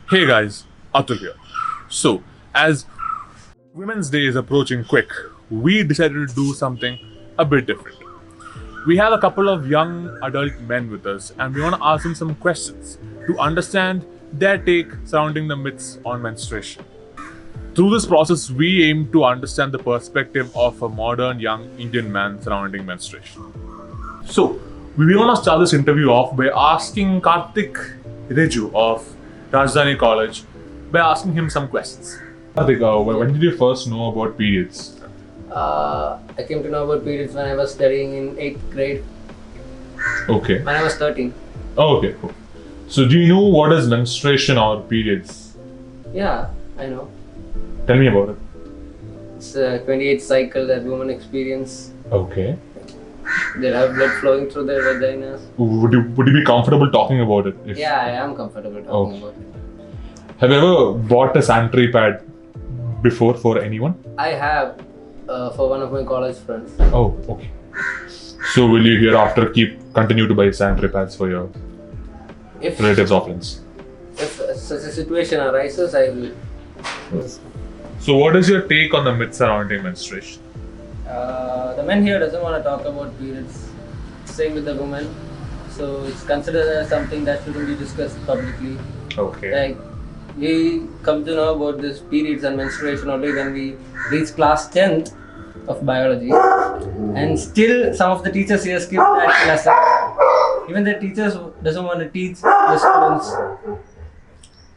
Hey guys, Atul here. So, as Women's Day is approaching quick, we decided to do something a bit different. We have a couple of young adult men with us, and we want to ask them some questions to understand their take surrounding the myths on menstruation. Through this process, we aim to understand the perspective of a modern young Indian man surrounding menstruation. So, we want to start this interview off by asking Karthik Reju of Rajdhani College by asking him some questions. Karthik, when did you first know about periods? I came to know about periods when I was studying in 8th grade, Okay. when I was 13. Oh, okay, cool. So, do you know what is menstruation or periods? Yeah, I know. Tell me about it. It's a 28th cycle that women experience. Okay. They have blood flowing through their vaginas. Would you be comfortable talking about it? Yeah, I am comfortable talking about it. Have you ever bought a sanitary pad before for anyone? I have for one of my college friends. Oh, okay. So will you hereafter continue to buy sanitary pads for your If relatives or friends? if such a situation arises, I will. So what is your take on the myth surrounding menstruation? The men here doesn't want to talk about periods. Same with the women. So it's considered as something that shouldn't be discussed publicly. Okay. Like we come to know about this periods and menstruation only when we reach class 10th of biology, and still some of the teachers here skip that lesson. Even the teachers doesn't want to teach the students.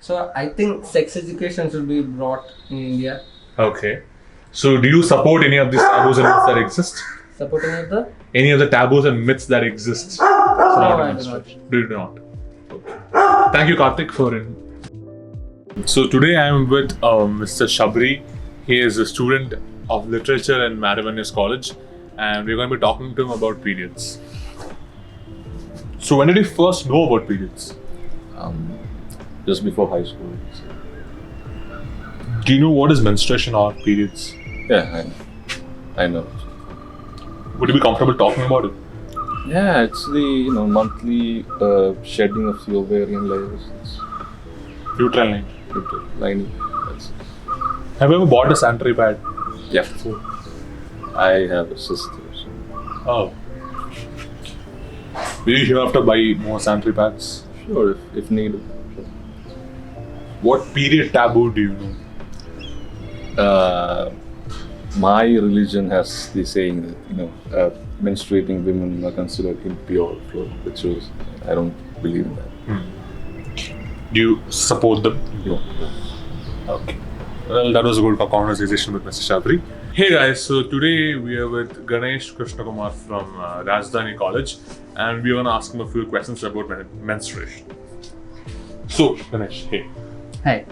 So I think sex education should be brought in India. Okay. So do you support any of these taboos and myths that exist? Supporting of the Any of the taboos and myths that exist No, surrounding I do not. menstruation? Do you not? Okay. Thank you, Karthik, for it. So today I am with Mr. Shabri. He is a student of literature in Marivanis College, and we're going to be talking to him about periods. So when did you first know about periods? Just before high school. Do you know what is menstruation or periods? Yeah, I know. Would you be comfortable talking about it? Yeah, it's the monthly shedding of the ovarian layers. It's Uterine line. lining. That's it. Have you ever bought a sanitary pad? Yeah. I have a sister. So. Oh. Will you have to buy more sanitary pads? Sure, if needed. Sure. What period taboo do you know? My religion has the saying that menstruating women are considered impure for rituals. I don't believe in that. Do you support them? No. Okay. Well, that was a good conversation with Mr. Shabri. Hey guys, so today we are with Ganesh Krishnakumar from Rajdhani College, and we are going to ask him a few questions about menstruation. So, Ganesh, hey. Hi,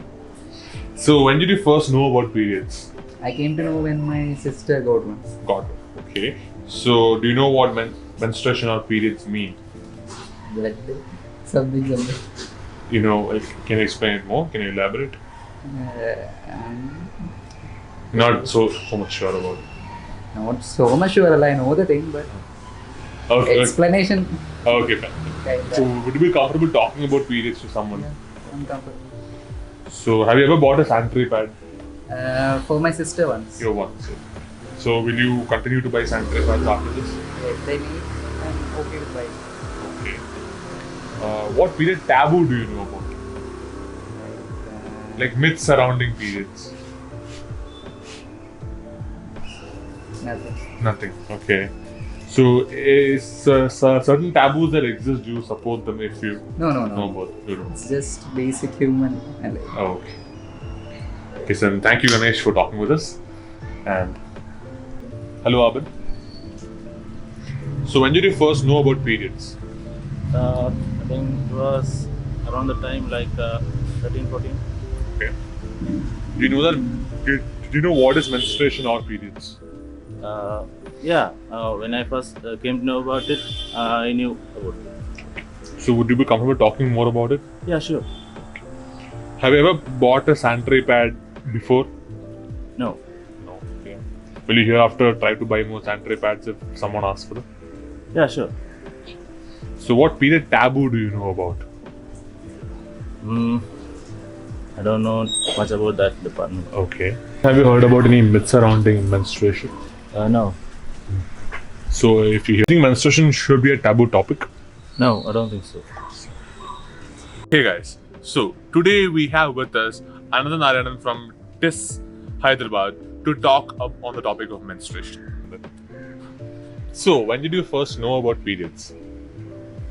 So, when did you first know about periods? I came to know when my sister got one. Got it. Okay. So, do you know what menstruation or periods mean? Blood, something. You know, like, can you explain it more? Can you elaborate? I'm Not so much sure about it. not so much sure. I know the thing, but Okay. explanation. Okay, fine. Kind So, would you be comfortable talking about periods to someone? uncomfortable. So, have you ever bought a sanitary pad? For my sister once. Your one. So, will you continue to buy sanitary pads after this? If they need, I'm okay to buy. Okay. What period taboo do you know about? Like myths surrounding periods? Nothing. Nothing. Okay. So, is certain taboos that exist, do you support them if you No. know about it? You don't. It's just basic human. Oh, okay. Okay, so thank you, Ganesh, for talking with us. And hello, Abid. So, when did you first know about periods? I think it was around the time like 13, 14. Okay. Do you know that? Do you know what is menstruation or periods? When I first came to know about it, I knew about it. So, would you be comfortable talking more about it? Yeah, sure. Have you ever bought a sanitary pad before? No. No. Okay. Will you hereafter try to buy more sanitary pads if someone asks for them? Yeah, sure. So, what period taboo do you know about? I don't know much about that department. Okay. Have you heard about any myths surrounding menstruation? No. So, if you think menstruation should be a taboo topic? No, I don't think so. Hey guys, so today we have with us Anandan Narayanan from TIS Hyderabad to talk up on the topic of menstruation. So, when did you first know about periods?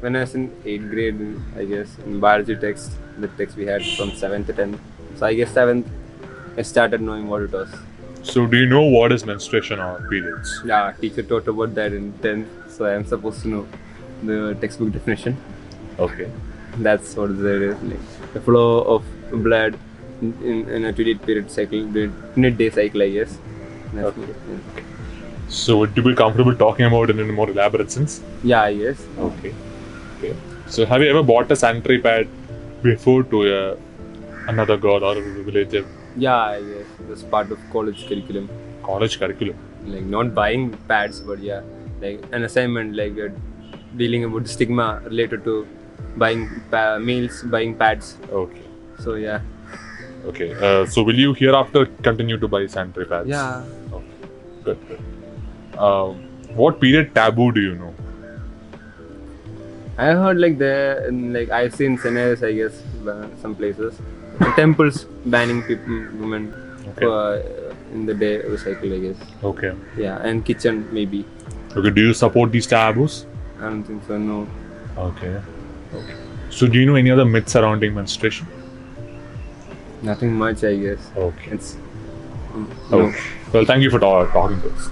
When I was in 8th grade, I guess, in biology text, the text we had from 7th to 10th. So I guess 7th, I started knowing what it was. So, do you know what is menstruation or periods? Yeah, teacher taught about that in 10th, so I am supposed to know the textbook definition. Okay. That's what it is, like the flow of blood in a 28 period cycle, the 28-day cycle, I guess. That's Okay. it, So, would you be comfortable talking about it in a more elaborate sense? yeah, I guess. Okay. So, have you ever bought a sanitary pad before to another girl or a relative? Yeah, I guess. That's part of college curriculum. College curriculum. Like not buying pads, but yeah, like an assignment, like dealing about the stigma related to buying males buying pads. Okay. So yeah. Okay. So, will you hereafter continue to buy sanitary pads? Yeah. Good. What period taboo do you know? I heard like I've seen scenarios, I guess, some places, temples banning women in the day of the cycle, I guess. Okay. Yeah, and kitchen maybe. Okay. Do you support these taboos? I don't think so. No. Okay. So, do you know any other myths surrounding menstruation? Nothing much, I guess. Okay. It's. Okay. Well, thank you for talking to us.